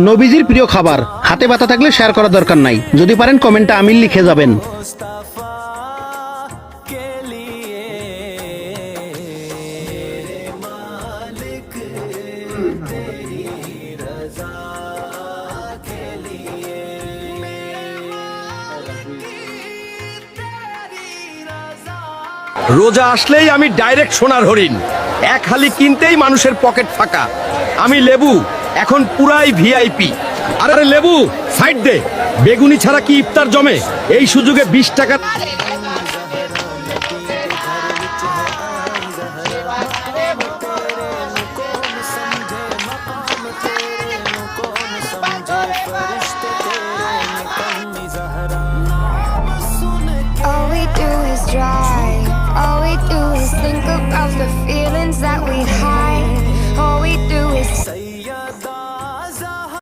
নবীজির প্রিয় খাবার, হাতে ব্যথা থাকলে শেয়ার করার দরকার নাই, যদি পারেন কমেন্টে আমিন লিখে যাবেন। রোজা আসলেই আমি ডাইরেক্ট সোনার হরিণ, এক হালি কিনতেই মানুষের পকেট ফাঁকা। আমি লেবু এখন পুরাই ভিআইপি। আরে লেবু সাইড দে, বেগুনি ছাড়া কি ইফতার জমে? এই সুযোগে 20 টাকা